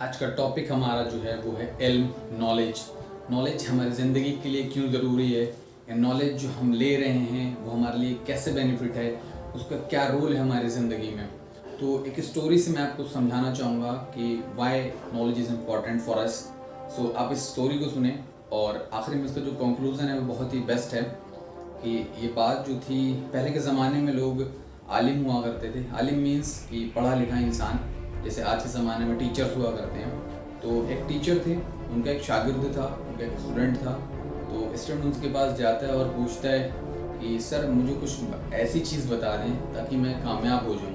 आज का टॉपिक हमारा जो है वो है इल्म, नॉलेज। नॉलेज हमारी ज़िंदगी के लिए क्यों ज़रूरी है, या नॉलेज जो हम ले रहे हैं वो हमारे लिए कैसे बेनिफिट है, उसका क्या रोल है हमारी ज़िंदगी में। तो एक स्टोरी से मैं आपको समझाना चाहूँगा कि why knowledge is important for us. So आप इस स्टोरी को सुने और आखिर में इसका जो कंक्लूज़न है वो बहुत ही बेस्ट है कि ये बात जो थी, पहले के ज़माने में लोग आलिम हुआ करते थे। आलिम मीन्स कि पढ़ा लिखा इंसान, जैसे आज के ज़माने में टीचर्स हुआ करते हैं। तो एक टीचर थे, उनका एक शागिर्द था, उनका एक स्टूडेंट था। तो स्टूडेंट उसके पास जाता है और पूछता है कि सर मुझे कुछ ऐसी चीज़ बता दें ताकि मैं कामयाब हो जाऊँ,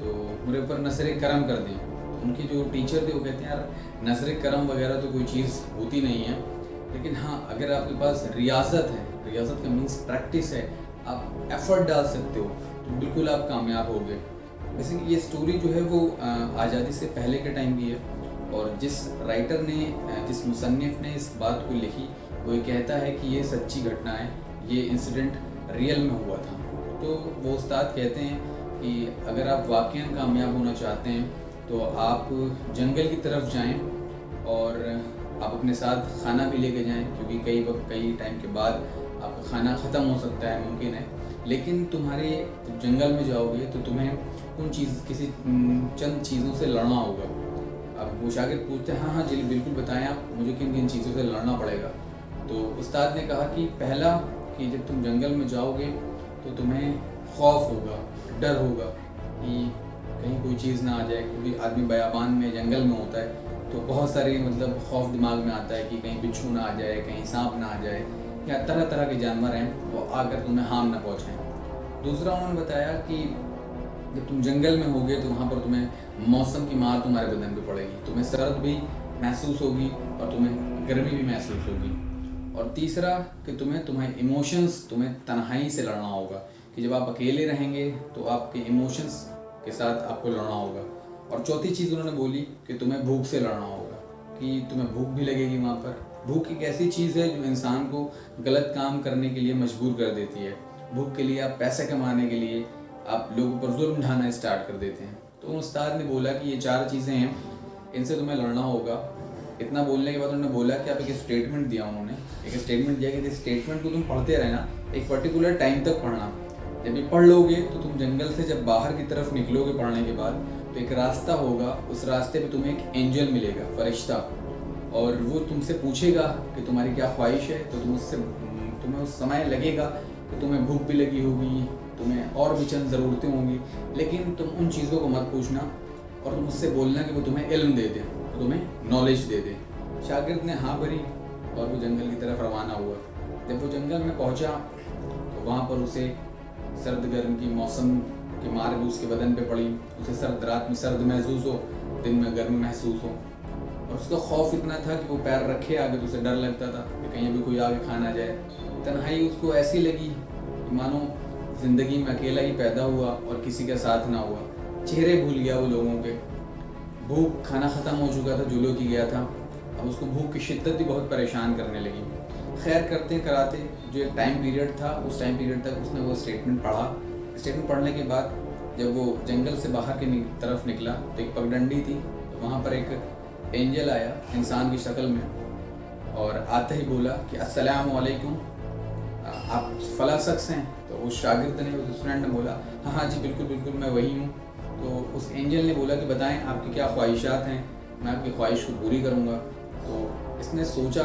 तो मेरे ऊपर नज़र करम कर दें। तो उनके जो टीचर थे वो कहते हैं यार नज़र करम वगैरह तो कोई चीज़ होती नहीं है, लेकिन हाँ अगर आपके पास रियाज़त है, रियाज़त का मीन्स प्रैक्टिस है, आप एफ़र्ट डाल सकते हो तो बिल्कुल आप कामयाब होगे। वैसे ये स्टोरी जो है वो आज़ादी से पहले के टाइम की है, और जिस राइटर ने, जिस मुसन्निफ़ ने इस बात को लिखी वो ये कहता है कि ये सच्ची घटना है, ये इंसिडेंट रियल में हुआ था। तो वो उस्ताद कहते हैं कि अगर आप वाक़ईन कामयाब होना चाहते हैं तो आप जंगल की तरफ जाएं और आप अपने साथ खाना भी लेके जाएं, क्योंकि कई टाइम के बाद आपका खाना ख़त्म हो सकता है, मुमकिन है। लेकिन तुम्हारे जंगल में जाओगे तो तुम्हें किसी चंद चीज़ों से लड़ना होगा। अब वो शागिर्द पूछते हैं हाँ हाँ जी बिल्कुल बताएं आप, मुझे किन किन चीज़ों से लड़ना पड़ेगा। तो उस्ताद ने कहा कि पहला कि जब तुम जंगल में जाओगे तो तुम्हें खौफ होगा, डर होगा कि कहीं कोई चीज़ ना आ जाए, क्योंकि आदमी बयाबान में जंगल में होता है तो बहुत सारे खौफ दिमाग में आता है कि कहीं बिच्छू ना आ जाए, कहीं सांप ना आ जाए, या तरह तरह के जानवर हैं वो आकर तुम्हें हार्म ना पहुँचाएँ। दूसरा उन्होंने बताया कि जब तुम जंगल में होगे तो वहाँ पर तुम्हें मौसम की मार तुम्हारे बदन पे पड़ेगी, तुम्हें सर्द भी महसूस होगी और तुम्हें गर्मी भी महसूस होगी। और तीसरा कि तुम्हें इमोशंस, तुम्हें तन्हाई से लड़ना होगा, कि जब आप अकेले रहेंगे तो आपके इमोशंस के साथ आपको लड़ना होगा। और चौथी चीज़ उन्होंने बोली कि तुम्हें भूख से लड़ना होगा, कि तुम्हें भूख भी लगेगी वहाँ पर। भूख एक ऐसी चीज़ है जो इंसान को गलत काम करने के लिए मजबूर कर देती है। भूख के लिए आप पैसे कमाने के लिए आप लोगों पर जुल्म ढाना स्टार्ट कर देते हैं। तो उस्ताद ने बोला कि ये 4 चीज़ें हैं, इनसे तुम्हें लड़ना होगा। इतना बोलने के बाद उन्होंने बोला कि आप एक स्टेटमेंट दिया, उन्होंने एक स्टेटमेंट दिया कि इस स्टेटमेंट को तुम पढ़ते रहना, एक पर्टिकुलर टाइम तक पढ़ना। जब ये पढ़ लोगे तो तुम जंगल से जब बाहर की तरफ निकलोगे पढ़ने के बाद, तो एक रास्ता होगा, उस रास्ते पे तुम्हें एक एंजल मिलेगा, फरिश्ता, और वो तुमसे पूछेगा कि तुम्हारी क्या ख्वाहिश है। तो तुम्हें उस समय लगेगा कि तुम्हें भूख भी लगी होगी, तुम्हें और भी चंद ज़रूरतें होंगी, लेकिन तुम उन चीज़ों को मत पूछना और तुम उससे बोलना कि वो तुम्हें इल्म दे दे, वो तुम्हें नॉलेज दे दे। शागिर्द ने हाँ भरी और वो जंगल की तरफ रवाना हुआ। जब वो जंगल में पहुंचा तो वहाँ पर उसे सर्द गर्म की मौसम की मार भी उसके बदन पे पड़ी। उसे सर्द रात में सर्द महसूस हो, दिन में गर्म महसूस हो, और उसका खौफ इतना था कि वो पैर रखे आगे तो उसे डर लगता था कि कहीं भी कोई आगे खा ना जाए। तन्हाई उसको ऐसी लगी कि मानो ज़िंदगी में अकेला ही पैदा हुआ और किसी का साथ ना हुआ। चेहरे भूल गया वो लोगों के, भूख, खाना ख़त्म हो चुका था जो लोग ही गया था। अब उसको भूख की शिद्दत भी बहुत परेशान करने लगी। खैर करते कराते जो एक टाइम पीरियड था, उस टाइम पीरियड तक उसने वो स्टेटमेंट पढ़ा। स्टेटमेंट पढ़ने के बाद जब वो जंगल से बाहर की तरफ निकला तो एक पगडंडी थी, तो वहाँ पर एक एंजल आया इंसान की शक्ल में, और आते ही बोला कि अस्सलामु अलैकुम, आप फला शख्स हैं? तो उस शागिर्द ने, उस स्टूडेंट ने बोला हाँ हाँ जी बिल्कुल बिल्कुल मैं वही हूँ। तो उस एंजल ने बोला कि बताएं आपकी क्या ख्वाहिशात हैं, मैं आपकी ख्वाहिश को पूरी करूँगा। तो इसने सोचा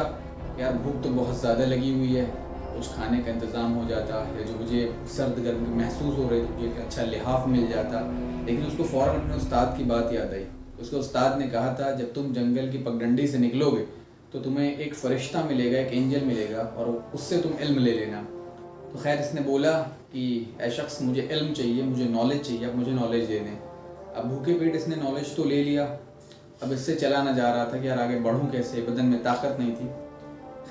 यार भूख तो बहुत ज़्यादा लगी हुई है, कुछ खाने का इंतज़ाम हो जाता, या जो मुझे सर्द गर्म की महसूस हो रही थी एक अच्छा लिहाफ मिल जाता। लेकिन उसको फ़ौरन अपने उस्ताद की बात याद आई। उसके उस्ताद ने कहा था जब तुम जंगल की पगडंडी से निकलोगे तो तुम्हें एक फ़रिश्ता मिलेगा, एक एंजल मिलेगा, और उससे तुम इल्म ले लेना। तो खैर इसने बोला कि ऐ शख्स मुझे इल्म चाहिए, मुझे नॉलेज चाहिए, अब मुझे नॉलेज दे दें। अब भूखे पेट इसने नॉलेज तो ले लिया, अब इससे चला ना जा रहा था कि यार आगे बढ़ूँ कैसे, बदन में ताकत नहीं थी।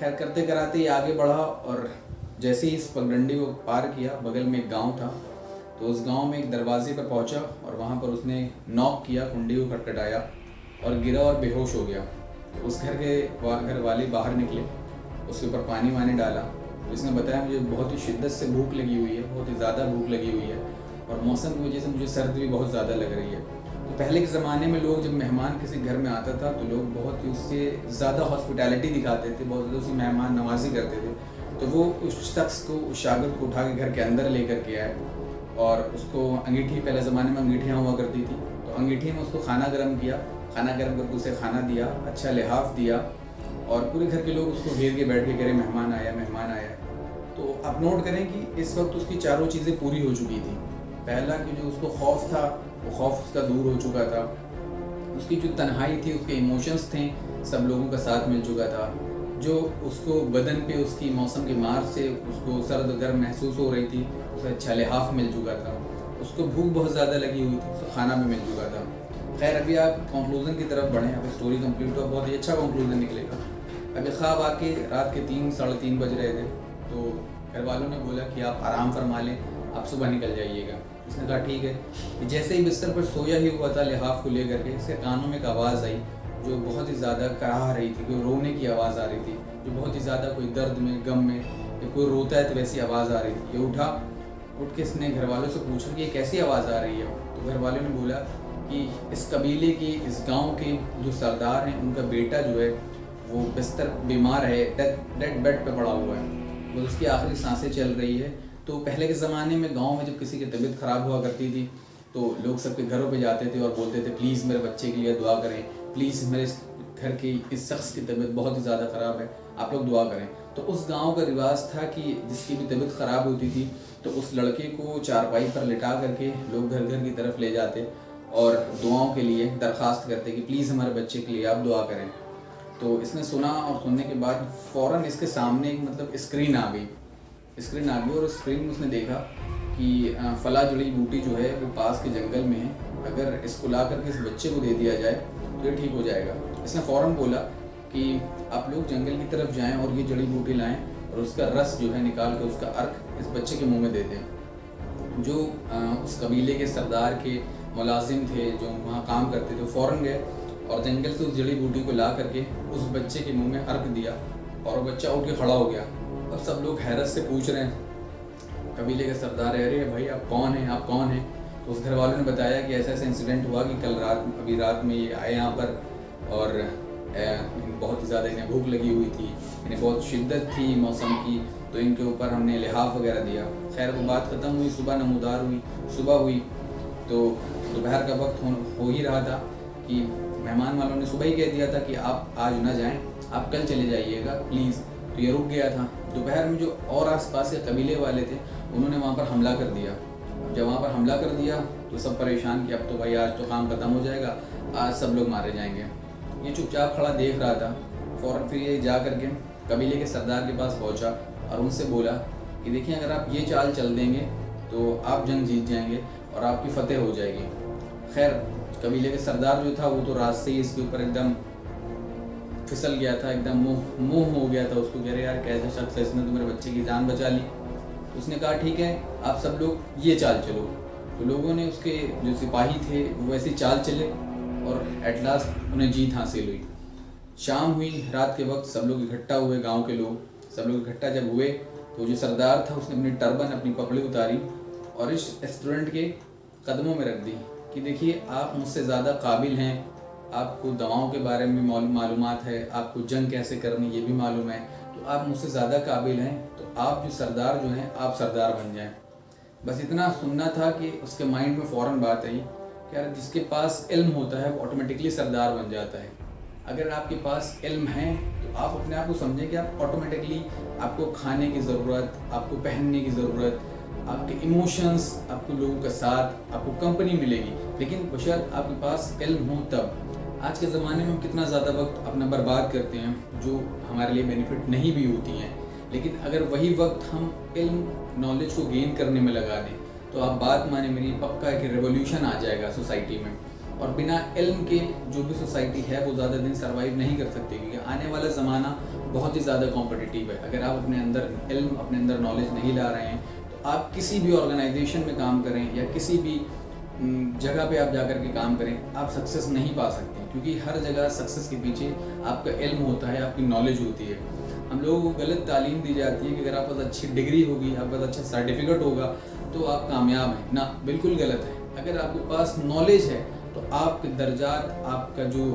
खैर करते कराते ये आगे बढ़ा, और जैसे ही इस पगडंडी को पार किया, बगल में एक गाँव था, तो उस गाँव में एक दरवाजे पर पहुँचा और वहाँ पर उसने नॉक किया, कुंडी को खटखटाया और गिरा और बेहोश हो गया। तो उस घर वाले बाहर निकले, उसके ऊपर पानी वानी डाला। तो इसने बताया मुझे बहुत ही शिद्दत से भूख लगी हुई है, बहुत ही ज़्यादा भूख लगी हुई है, और मौसम की वजह से मुझे सर्द भी बहुत ज़्यादा लग रही है। तो पहले के ज़माने में लोग जब मेहमान किसी घर में आता था तो लोग बहुत ही उससे ज़्यादा हॉस्पिटैलिटी दिखाते थे, बहुत ज़्यादा उसकी मेहमान नवाजी करते थे। तो वो उस शख्स को, उस शागिर्द को उठा के घर के अंदर लेकर के आए और उसको अंगीठी, पहले ज़माने में अंगीठियाँ हुआ करती थी, तो अंगीठी में उसको खाना गर्म किया, खाना गर्म करके उसे खाना दिया, अच्छा लिहाफ दिया और पूरे घर के लोग उसको घेर के बैठ के कह रहे मेहमान आया, मेहमान आया। तो आप नोट करें कि इस वक्त उसकी चारों चीज़ें पूरी हो चुकी थी। पहला कि जो उसको खौफ था वो खौफ उसका दूर हो चुका था, उसकी जो तन्हाई थी, उसके इमोशंस थे, सब लोगों का साथ मिल चुका था, जो उसको बदन पे उसकी मौसम की मार से उसको सर्द गर्म महसूस हो रही थी, उसे अच्छा लिहाफ मिल चुका था, उसको भूख बहुत ज़्यादा लगी हुई थी, उसको खाना भी मिल चुका था। खैर अभी आप कंक्लूजन की तरफ बढ़ें, अब स्टोरी कंप्लीट हो, बहुत ही अच्छा कंक्लूजन निकलेगा। अभी ख्वाब आके रात के 3 साढ़े 3 बज रहे थे, तो घर वालों ने बोला कि आप आराम फरमा लें, आप सुबह निकल जाइएगा। उसने कहा ठीक है। जैसे ही बिस्तर पर सोया ही हुआ था लिहाफ को लेकर के, इसके कानों में एक आवाज़ आई जो बहुत ही ज़्यादा कराह रही थी, कोई रोने की आवाज़ आ रही थी, जो बहुत ही ज़्यादा कोई दर्द में, गम में, या कोई रोता है तो वैसी आवाज़ आ रही थी। ये उठा, उठ के इसने घर वालों से पूछा कि ये कैसी आवाज़ आ रही है। तो घर वालों ने बोला कि इस कबीले के, इस गाँव के जो सरदार हैं, उनका बेटा जो है वो बिस्तर बीमार है, डेड बेड पे पड़ा हुआ है, वो उसकी आखिरी सांसें चल रही है। तो पहले के ज़माने में गांव में जब किसी की तबीयत ख़राब हुआ करती थी तो लोग सबके घरों पे जाते थे और बोलते थे प्लीज़ मेरे बच्चे के लिए दुआ करें, प्लीज़ मेरे घर के इस शख्स की तबीयत बहुत ही ज़्यादा ख़राब है, आप लोग दुआ करें। तो उस गांव का रिवाज था कि जिसकी भी तबीयत ख़राब होती थी तो उस लड़के को चारपाई पर लिटा करके लोग घर घर की तरफ ले जाते और दुआओं के लिए दरख्वास्त करते कि प्लीज़ हमारे बच्चे के लिए आप दुआ करें। तो इसने सुना और सुनने के बाद फ़ौरन इसके सामने मतलब स्क्रीन आ गई और स्क्रीन में उसने देखा कि फला जड़ी बूटी जो है वो पास के जंगल में है, अगर इसको ला करके इस बच्चे को दे दिया जाए तो ये ठीक हो जाएगा। इसने फ़ौरन बोला कि आप लोग जंगल की तरफ जाएं और ये जड़ी बूटी लाएं और उसका रस जो है निकाल कर उसका अर्क इस बच्चे के मुंह में दे दें। जो उस कबीले के सरदार के मुलाजिम थे जो वहाँ काम करते थे, फ़ौरन गए और जंगल से उस जड़ी बूटी को ला करके उस बच्चे के मुंह में अर्क दिया और वो बच्चा उठ के खड़ा हो गया। अब सब लोग हैरत से पूछ रहे हैं, कबीले के सरदार है, अरे भाई आप कौन हैं, आप कौन हैं? तो उस घर वालों ने बताया कि ऐसा ऐसा इंसिडेंट हुआ कि कल रात, अभी रात में ये आए यहाँ पर और बहुत ही ज़्यादा इन्हें भूख लगी हुई थी, इन्हें बहुत शिद्दत थी मौसम की, तो इनके ऊपर हमने लिहाफ वगैरह दिया। खैर वो बात ख़त्म हुई, सुबह नमूदार हुई, सुबह हुई तो दोपहर का वक्त हो ही रहा था कि मेहमान वालों ने सुबह ही कह दिया था कि आप आज ना जाएं, आप कल चले जाइएगा प्लीज़। तो ये रुक गया था। दोपहर में जो और आसपास के कबीले वाले थे उन्होंने वहाँ पर हमला कर दिया। जब वहाँ पर हमला कर दिया तो सब परेशान कि अब तो भाई आज तो काम ख़त्म हो जाएगा, आज सब लोग मारे जाएंगे। ये चुपचाप खड़ा देख रहा था। फ़ौरन फिर ये जा करके कबीले के सरदार के पास पहुँचा और उनसे बोला कि देखिए अगर आप ये चाल चल देंगे तो आप जंग जीत जाएंगे और आपकी फतेह हो जाएगी। खैर कबीले के सरदार जो था वो तो रात से ही इसके ऊपर एकदम फिसल गया था, एकदम मुँह हो गया था। उसको कह रहे यार कैसा शख्स है, इसने तो मेरे बच्चे की जान बचा ली। उसने कहा ठीक है आप सब लोग ये चाल चलो। तो लोगों ने, उसके जो सिपाही थे वो वैसी चाल चले और एट लास्ट उन्हें जीत हासिल हुई। शाम हुई, रात के वक्त सब लोग इकट्ठा हुए, गांव के लोग सब लोग इकट्ठा जब हुए तो जो सरदार था उसने अपनी टर्बन, अपनी पगड़ी उतारी और इस स्टूडेंट के कदमों में रख दी कि देखिए आप मुझसे ज़्यादा काबिल हैं, आपको दवाओं के बारे में मालूमात है, आपको जंग कैसे करनी ये भी मालूम है, तो आप मुझसे ज़्यादा काबिल हैं, तो आप जो सरदार जो हैं आप सरदार बन जाएं। बस इतना सुनना था कि उसके माइंड में फ़ौरन बात आई कि यार जिसके पास इल्म होता है वो ऑटोमेटिकली सरदार बन जाता है। अगर आपके पास इल्म है तो आप अपने आप को समझें कि आप ऑटोमेटिकली, आपको खाने की ज़रूरत, आपको पहनने की ज़रूरत, आपके इमोशंस, आपको लोगों का साथ, आपको कंपनी मिलेगी, लेकिन बशर्त आपके पास इल्म हो तब। आज के ज़माने में हम कितना ज़्यादा वक्त अपना बर्बाद करते हैं जो हमारे लिए बेनिफिट नहीं भी होती हैं, लेकिन अगर वही वक्त हम इल्म, नॉलेज को गेन करने में लगा दें तो आप बात माने मेरी, पक्का है कि रेवोल्यूशन आ जाएगा सोसाइटी में। और बिना इल्म के जो भी सोसाइटी है वो ज़्यादा दिन सर्वाइव नहीं कर सकती, क्योंकि आने वाला ज़माना बहुत ही ज़्यादा कॉम्पिटिटिव है। अगर आप अपने अंदर इल्म, अपने अंदर नॉलेज नहीं ला रहे हैं तो आप किसी भी ऑर्गेनाइजेशन में काम करें या किसी भी जगह पे आप जाकर के काम करें, आप सक्सेस नहीं पा सकते, क्योंकि हर जगह सक्सेस के पीछे आपका इल्म होता है, आपकी नॉलेज होती है। हम लोगों को गलत तालीम दी जाती है कि अगर आपके पास अच्छी डिग्री होगी, आपके पास अच्छा सर्टिफिकेट होगा तो आप कामयाब हैं। ना, बिल्कुल गलत है। अगर आपके पास नॉलेज है तो तो आपके दर्जात, आपका जो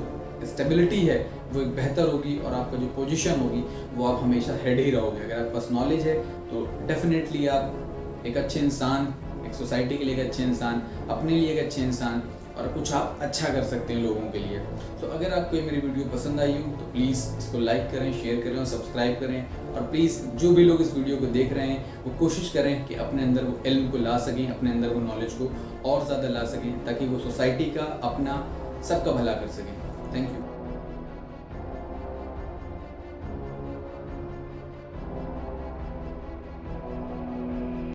स्टेबिलिटी है वो एक बेहतर होगी और आपका जो पोजीशन होगी वो आप हमेशा हेड ही रहोगे। अगर आपके पास नॉलेज है तो डेफिनेटली आप एक अच्छे इंसान, एक सोसाइटी के लिए एक अच्छे इंसान, अपने लिए एक अच्छे इंसान और कुछ आप अच्छा कर सकते हैं लोगों के लिए। तो अगर आपको ये मेरी वीडियो पसंद आई हो तो प्लीज़ इसको लाइक करें, शेयर करें और सब्सक्राइब करें। और प्लीज़ जो भी लोग इस वीडियो को देख रहे हैं वो कोशिश करें कि अपने अंदर वो इल्म को ला सकें, अपने अंदर वो नॉलेज को और ज़्यादा ला सकें, ताकि वो सोसाइटी का, अपना, सबका भला कर सकें। Thank you.